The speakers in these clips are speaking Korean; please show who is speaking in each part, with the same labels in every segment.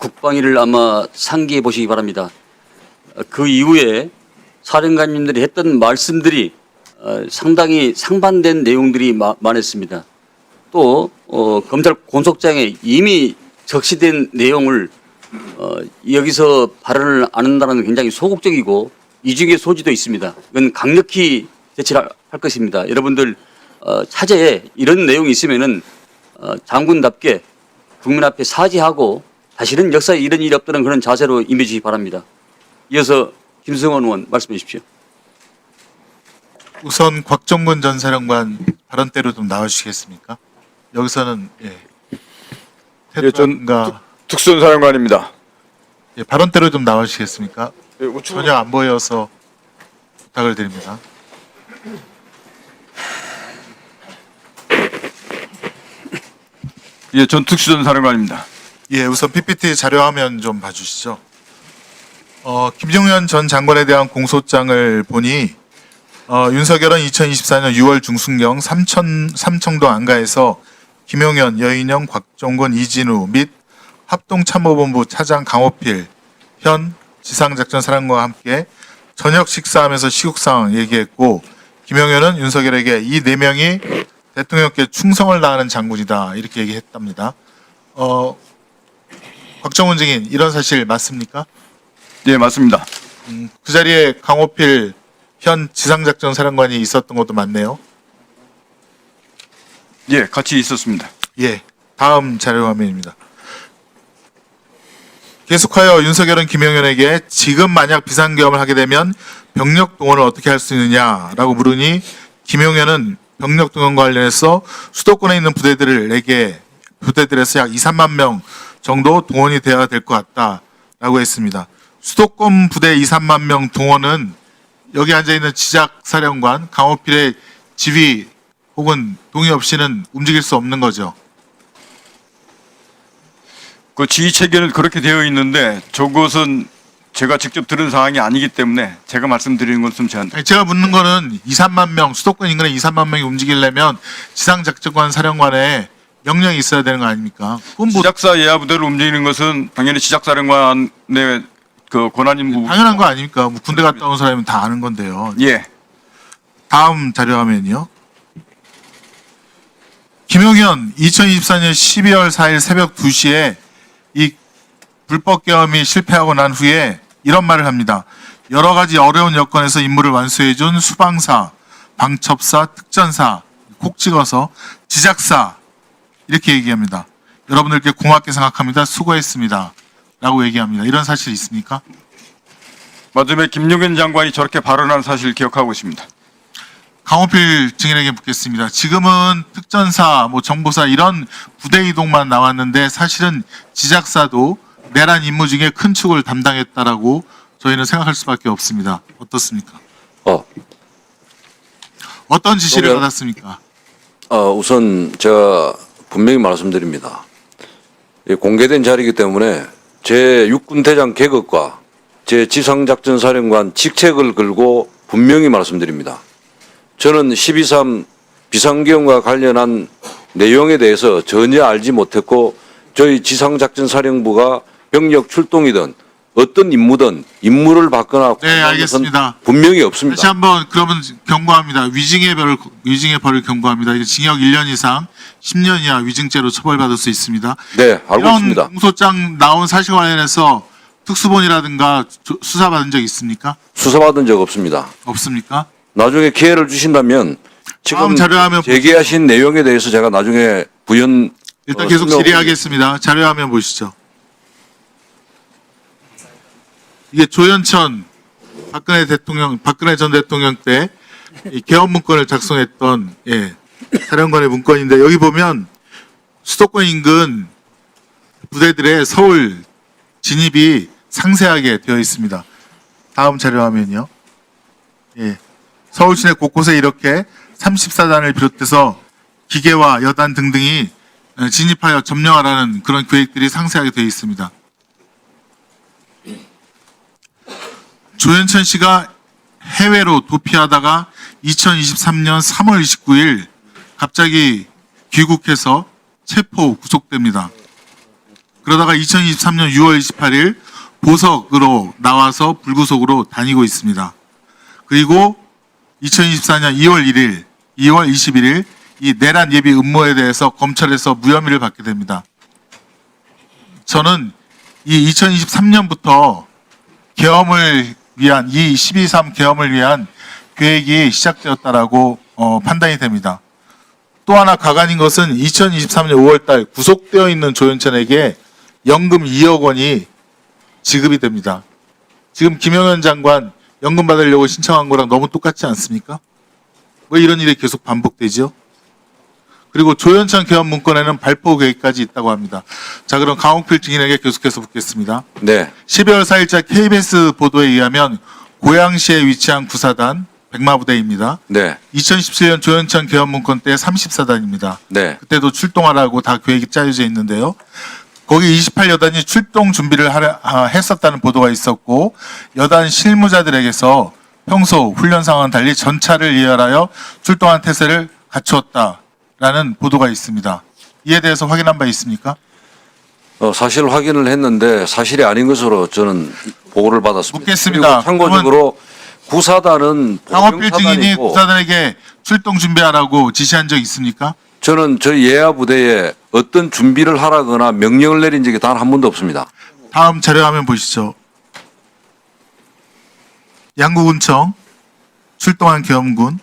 Speaker 1: 국방위를 아마 상기해 보시기 바랍니다. 그 이후에 사령관님들이 했던 말씀들이 상당히 상반된 내용들이 많았습니다. 또 검찰 공소장에 이미 적시된 내용을 여기서 발언을 안 한다는 건 굉장히 소극적이고 이중의 소지도 있습니다. 이건 강력히 대처할 것입니다. 여러분들 차제에 이런 내용이 있으면은 장군답게 국민 앞에 사죄하고 다시는 역사에 이런 일이 없다는 그런 자세로 임해 주시기 바랍니다. 이어서 김성원 의원 말씀해 주십시오.
Speaker 2: 우선 곽종근 전 사령관 발언대로 좀 나와주시겠습니까? 여기서는 태도가
Speaker 3: 특수전 사령관입니다.
Speaker 2: 발언대로 좀 나와주시겠습니까?
Speaker 3: 우측으로
Speaker 2: 전혀 안 보여서 부탁을 드립니다.
Speaker 3: 전 특수전 사령관입니다.
Speaker 2: 우선 PPT 자료화면 좀 봐주시죠. 김종현 전 장관에 대한 공소장을 보니 윤석열은 2024년 6월 중순경 삼청도 안가에서 김용현, 여인영, 곽종근, 이진우 및 합동참모본부 차장 강호필, 현 지상작전사령관과 함께 저녁 식사하면서 시국 상황 얘기했고, 김용현은 윤석열에게 이 4명이 대통령께 충성을 다하는 장군이다 이렇게 얘기했답니다. 곽정훈 증인, 이런 사실 맞습니까?
Speaker 3: 예, 맞습니다.
Speaker 2: 그 자리에 강호필 현 지상작전사령관이 있었던 것도 맞네요.
Speaker 3: 예, 같이 있었습니다.
Speaker 2: 다음 자료 화면입니다. 계속하여 윤석열은 김용현에게 지금 만약 비상계엄을 하게 되면 병력 동원을 어떻게 할 수 있느냐라고 물으니 김용현은 병력 동원과 관련해서 수도권에 있는 부대들에서 약 2, 3만 명 정도 동원이 되어야 될 것 같다라고 했습니다. 수도권 부대 2, 3만 명 동원은 여기 앉아있는 지작사령관 강호필의 지휘 혹은 동의 없이는 움직일 수 없는 거죠.
Speaker 3: 그 지휘 체계는 그렇게 되어 있는데 저것은 제가 직접 들은 사항이 아니기 때문에 제가 말씀드리는 것은
Speaker 2: 제가 묻는 거는 2, 3만 명, 수도권 인근에 2, 3만 명이 움직이려면 지상작전관 사령관에 명령이 있어야 되는 거 아닙니까?
Speaker 3: 지작사 예하 부대를 움직이는 것은 당연히 지작사령관의 그 권한인
Speaker 2: 당연한 거 아닙니까? 군대 갔다 온 사람은 다 아는 건데요.
Speaker 3: 예.
Speaker 2: 다음 자료 화면이요. 김용현 2024년 12월 4일 새벽 2시에 이 불법 계엄이 실패하고 난 후에 이런 말을 합니다. 여러 가지 어려운 여건에서 임무를 완수해준 수방사, 방첩사, 특전사 콕 찍어서 지작사 이렇게 얘기합니다. 여러분들께 고맙게 생각합니다. 수고했습니다. 라고 얘기합니다. 이런 사실이 있습니까?
Speaker 3: 맞으면 김용현 장관이 저렇게 발언한 사실을 기억하고 있습니다.
Speaker 2: 강호필 증인에게 묻겠습니다. 지금은 특전사, 정보사 이런 부대 이동만 나왔는데 사실은 지작사도 내란 임무 중에 큰 축을 담당했다라고 저희는 생각할 수밖에 없습니다. 어떻습니까? 어떤 지시를 받았습니까?
Speaker 4: 우선 제가 분명히 말씀드립니다. 공개된 자리이기 때문에 제 육군대장 계급과 제 지상작전사령관 직책을 걸고 분명히 말씀드립니다. 저는 12.3 비상계엄과 관련한 내용에 대해서 전혀 알지 못했고 저희 지상작전사령부가 병력 출동이든 어떤 임무든 임무를 받거나
Speaker 2: 네, 알겠습니다.
Speaker 4: 분명히 없습니다.
Speaker 2: 다시 한번 그러면 경고합니다. 위증의 벌을 경고합니다. 이게 징역 1년 이상 10년 이하 위증죄로 처벌받을 수 있습니다.
Speaker 4: 네, 알고
Speaker 2: 이런
Speaker 4: 있습니다.
Speaker 2: 이런 공소장 나온 사실 관련해서 특수본이라든가 수사받은 적 있습니까?
Speaker 4: 수사받은 적 없습니다.
Speaker 2: 없습니까?
Speaker 4: 나중에 기회를 주신다면 지금
Speaker 2: 다음 자료화면
Speaker 4: 제기하신 내용에 대해서 제가 나중에 부연
Speaker 2: 일단 계속 질의하겠습니다. 자료화면 보시죠. 이게 조현천 박근혜 전 대통령 때 이 계엄 문건을 작성했던 사령관의 문건인데 여기 보면 수도권 인근 부대들의 서울 진입이 상세하게 되어 있습니다. 다음 자료화면이요. 서울 시내 곳곳에 이렇게 34단을 비롯해서 기계와 여단 등등이 진입하여 점령하라는 그런 계획들이 상세하게 되어 있습니다. 조현천 씨가 해외로 도피하다가 2023년 3월 29일 갑자기 귀국해서 체포 구속됩니다. 그러다가 2023년 6월 28일 보석으로 나와서 불구속으로 다니고 있습니다. 그리고 2024년 2월 1일, 2월 21일 이 내란 예비 음모에 대해서 검찰에서 무혐의를 받게 됩니다. 저는 이 2023년부터 계엄을 위한 이 12.3 계엄을 위한 계획이 시작되었다라고 판단이 됩니다. 또 하나 가관인 것은 2023년 5월달 구속되어 있는 조현천에게 연금 2억 원이 지급이 됩니다. 지금 김영현 장관 연금 받으려고 신청한 거랑 너무 똑같지 않습니까? 왜 이런 일이 계속 반복되죠? 그리고 조현천 계엄 문건에는 발포 계획까지 있다고 합니다. 자, 그럼 강홍필 증인에게 계속해서 묻겠습니다.
Speaker 4: 네.
Speaker 2: 12월 4일자 KBS 보도에 의하면 고양시에 위치한 구사단 백마부대입니다.
Speaker 4: 네.
Speaker 2: 2017년 조현천 계엄 문건 때 34단입니다.
Speaker 4: 네.
Speaker 2: 그때도 출동하라고 다 계획이 짜여져 있는데요. 거기 28여단이 출동 준비를 했었다는 보도가 있었고 여단 실무자들에게서 평소 훈련 상황은 달리 전차를 예열하여 출동한 태세를 갖추었다라는 보도가 있습니다. 이에 대해서 확인한 바 있습니까?
Speaker 4: 사실 확인을 했는데 사실이 아닌 것으로 저는 보고를 받았습니다.
Speaker 2: 묻겠습니다.
Speaker 4: 그리고 참고적으로 구사단은
Speaker 2: 강호필 증인이
Speaker 4: 보병사단이고
Speaker 2: 구사단에게 출동 준비하라고 지시한 적 있습니까?
Speaker 4: 저는 저희 예하 부대에 어떤 준비를 하라거나 명령을 내린 적이 단 한 번도 없습니다.
Speaker 2: 다음 자료화면 보시죠. 양구군청 출동한 계엄군,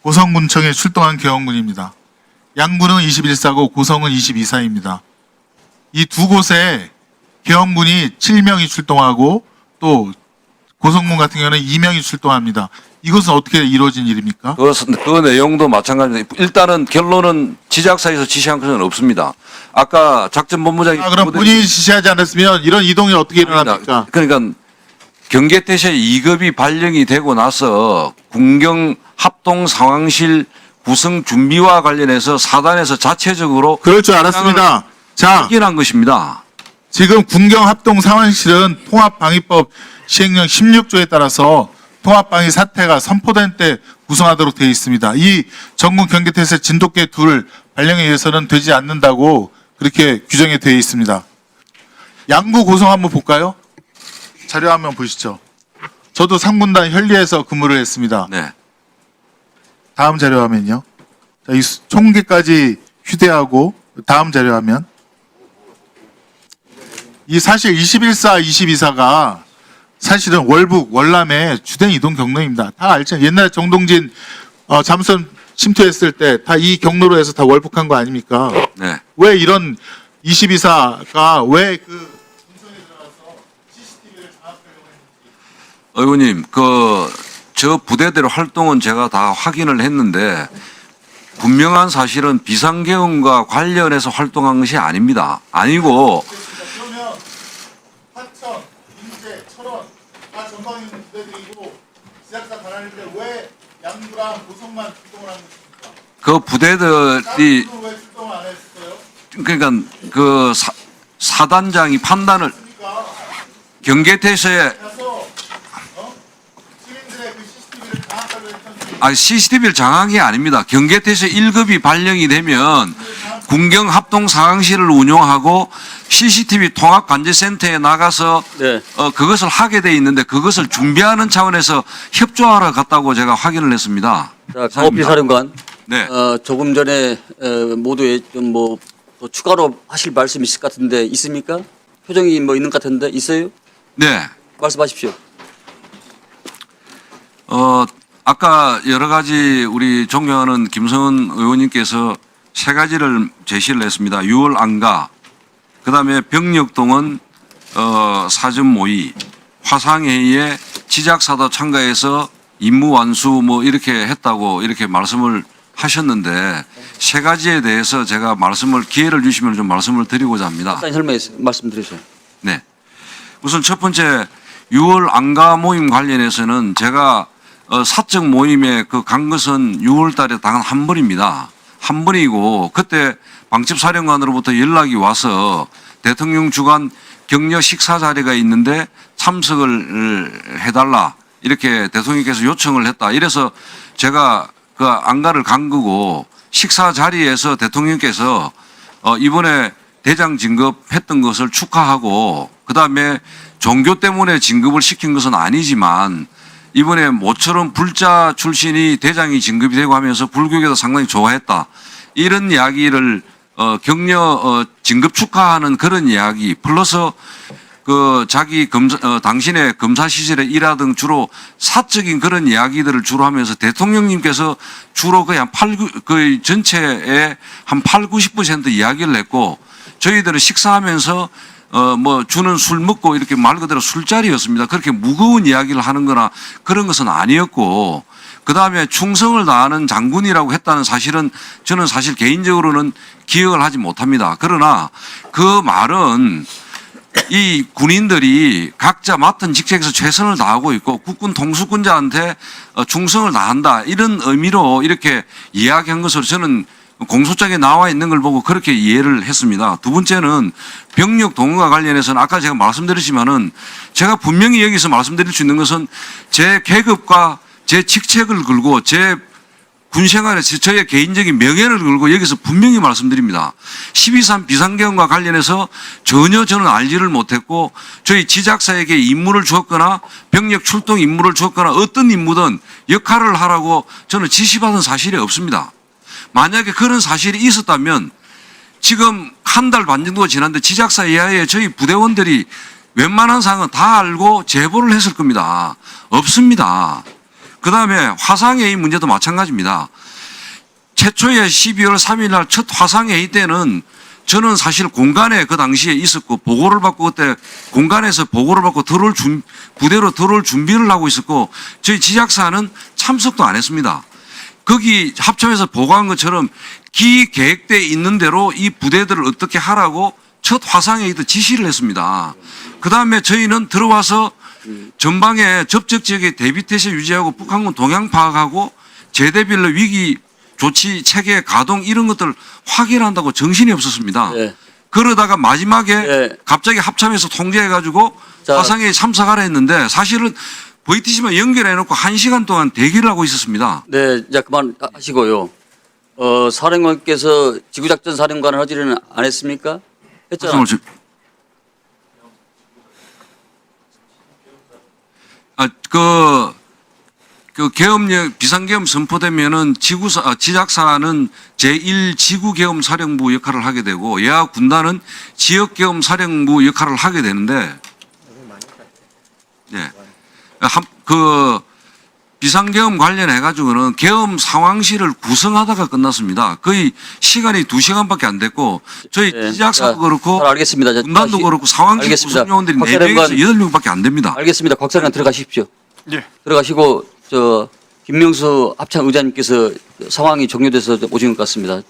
Speaker 2: 고성군청에 출동한 계엄군입니다. 양구는 21사고 고성은 22사입니다. 이 두 곳에 계엄군이 7명이 출동하고 또 고성군 같은 경우는 2명이 출동합니다. 이것은 어떻게 이루어진 일입니까?
Speaker 4: 그 내용도 마찬가지입니다. 일단은 결론은 지작사에서 지시한 것은 없습니다. 아까 작전본부장이
Speaker 2: 그럼 본인이 지시하지 않았으면 이런 이동이 어떻게 일어납니까?
Speaker 4: 그러니까 경계태세 2급이 발령이 되고 나서 군경 합동 상황실 구성 준비와 관련해서 사단에서 자체적으로
Speaker 2: 그럴 줄 알았습니다. 자,
Speaker 4: 확인한 것입니다.
Speaker 2: 지금 군경 합동 상황실은 통합방위법 시행령 16조에 따라서 통합방위 사태가 선포된 때 구성하도록 되어 있습니다. 이 전국 경계태세 진돗개 둘 발령에 의해서는 되지 않는다고 그렇게 규정이 되어 있습니다. 양구 고성 한번 볼까요? 자료 한번 보시죠. 저도 상군단 현리에서 근무를 했습니다.
Speaker 4: 네.
Speaker 2: 다음 자료 화면요. 자, 이 총기까지 휴대하고 다음 자료 화면. 이 사실 21사, 22사가 사실은 월북, 월남의 주된 이동 경로입니다. 다 알죠. 옛날에 정동진 잠수선 침투했을 때 다 이 경로로 해서 다 월북한 거 아닙니까?
Speaker 4: 네.
Speaker 2: 왜 이런 22사가 왜 그 군성에 들어가서 CCTV를 장악하려고 했는지.
Speaker 4: 의원님, 저 부대대로 활동은 제가 다 확인을 했는데 분명한 사실은 비상계엄과 관련해서 활동한 것이 아닙니다. 아니고
Speaker 2: 그러면 화천, 인제, 철원 다 전방에 있는 부대들이고 지작사 반환인데 왜 양구랑 고성만 출동을 한 것입니까?
Speaker 4: 그 부대들이
Speaker 2: 양구는 왜 출동을 안 했어요?
Speaker 4: 그러니까 그 사단장이 판단을
Speaker 2: 그러니까
Speaker 4: 경계태세에
Speaker 2: 가서 시민들의 그 CCTV를 장악하려 했던
Speaker 4: CCTV를 장악이 아닙니다. 경계태세 1급이 발령이 되면 군경 합동 상황실을 운용하고 CCTV 통합 관제센터에 나가서
Speaker 1: 네.
Speaker 4: 그것을 하게 돼 있는데 그것을 준비하는 차원에서 협조하러 갔다고 제가 확인을 했습니다.
Speaker 1: 자, 강호필 사령관.
Speaker 4: 네.
Speaker 1: 조금 전에 모두에 좀 뭐 또 추가로 하실 말씀 있을 것 같은데 있습니까? 표정이 뭐 있는 것 같은데 있어요?
Speaker 4: 네.
Speaker 1: 말씀하십시오.
Speaker 4: 아까 여러 가지 우리 존경하는 김성은 의원님께서 세 가지를 제시를 했습니다. 6월 안가, 그다음에 병력동원 사전 모의, 화상회의에 지작사도 참가해서 임무 완수 뭐 이렇게 했다고 이렇게 말씀을 하셨는데 세 가지에 대해서 제가 기회를 주시면 좀 말씀을 드리고자 합니다.
Speaker 1: 간단히 말씀드리세요.
Speaker 4: 네. 우선 첫 번째 6월 안가 모임 관련해서는 제가 사적 모임에 간 것은 6월 달에 단 한 번입니다. 한 번이고 그때 방첩사령관으로부터 연락이 와서 대통령 주관 격려 식사 자리가 있는데 참석을 해달라 이렇게 대통령께서 요청을 했다. 이래서 제가 그 안가를 간 거고 식사 자리에서 대통령께서 이번에 대장 진급했던 것을 축하하고 그다음에 종교 때문에 진급을 시킨 것은 아니지만 이번에 모처럼 불자 출신이 대장이 진급이 되고 하면서 불교계도 상당히 좋아했다. 이런 이야기를 격려 진급 축하하는 그런 이야기 플러스 그 자기 당신의 검사 시절에 일하던 주로 사적인 그런 이야기들을 주로 하면서 대통령님께서 주로 거의 거의 전체의 한 8, 90% 이야기를 했고 저희들은 식사하면서 뭐 주는 술 먹고 이렇게 말 그대로 술자리였습니다. 그렇게 무거운 이야기를 하는 거나 그런 것은 아니었고 그다음에 충성을 다하는 장군이라고 했다는 사실은 저는 사실 개인적으로는 기억을 하지 못합니다. 그러나 그 말은 이 군인들이 각자 맡은 직책에서 최선을 다하고 있고 국군 통수권자한테 충성을 다한다 이런 의미로 이렇게 이야기한 것으로 저는 공소장에 나와 있는 걸 보고 그렇게 이해를 했습니다. 두 번째는 병력 동원과 관련해서는 아까 제가 말씀드렸지만은 제가 분명히 여기서 말씀드릴 수 있는 것은 제 계급과 제 직책을 걸고 제 군생활에 저의 개인적인 명예를 걸고 여기서 분명히 말씀드립니다. 12.3 비상계엄과 관련해서 전혀 저는 알지를 못했고 저희 지작사에게 임무를 주었거나 병력 출동 임무를 주었거나 어떤 임무든 역할을 하라고 저는 지시받은 사실이 없습니다. 만약에 그런 사실이 있었다면 지금 한 달 반 정도가 지났는데 지작사 이하의 저희 부대원들이 웬만한 사항은 다 알고 제보를 했을 겁니다. 없습니다. 그 다음에 화상회의 문제도 마찬가지입니다. 최초의 12월 3일 날 첫 화상회의 때는 저는 사실 공간에 그 당시에 있었고 보고를 받고 그때 공간에서 보고를 받고 부대로 들어올 준비를 하고 있었고 저희 지작사는 참석도 안 했습니다. 거기 합참에서 보고한 것처럼 기계획대에 있는 대로 이 부대들을 어떻게 하라고 첫 화상회의도 지시를 했습니다. 그 다음에 저희는 들어와서 전방에 접촉 지역의 대비태세 유지하고 북한군 동향 파악하고 제대별로 위기 조치 체계 가동 이런 것들을 확인한다고 정신이 없었습니다.
Speaker 1: 네.
Speaker 4: 그러다가 마지막에
Speaker 1: 네.
Speaker 4: 갑자기 합참에서 통제해가지고
Speaker 1: 자.
Speaker 4: 화상회의 참석하라 했는데 사실은 VTC만 연결해놓고 1시간 동안 대기를 하고 있었습니다.
Speaker 1: 네, 이제 그만하시고요. 사령관께서 지구작전 사령관을 하지는 안 했습니까? 했잖아요.
Speaker 4: 말씀을 그 계엄령 비상계엄 선포되면은 지작사는 제1지구계엄 사령부 역할을 하게 되고 예하 군단은 지역계엄 사령부 역할을 하게 되는데, 예, 그 비상계엄 관련해 가지고는 계엄 상황실을 구성하다가 끝났습니다. 거의 시간이 2시간밖에 안 됐고 저희
Speaker 1: 네,
Speaker 4: 지작사도
Speaker 1: 자,
Speaker 4: 그렇고
Speaker 1: 잘 알겠습니다. 자,
Speaker 4: 군단도
Speaker 1: 다시-
Speaker 4: 그렇고 상황실
Speaker 1: 알겠습니다.
Speaker 4: 구성요원들이
Speaker 1: 박
Speaker 4: 4명에서
Speaker 1: 사령관-
Speaker 4: 8명밖에 안 됩니다.
Speaker 1: 알겠습니다. 곽 사령관 들어가십시오.
Speaker 3: 예.
Speaker 1: 들어가시고 김명수 합참 의장님께서 상황이 종료돼서 오신 것 같습니다.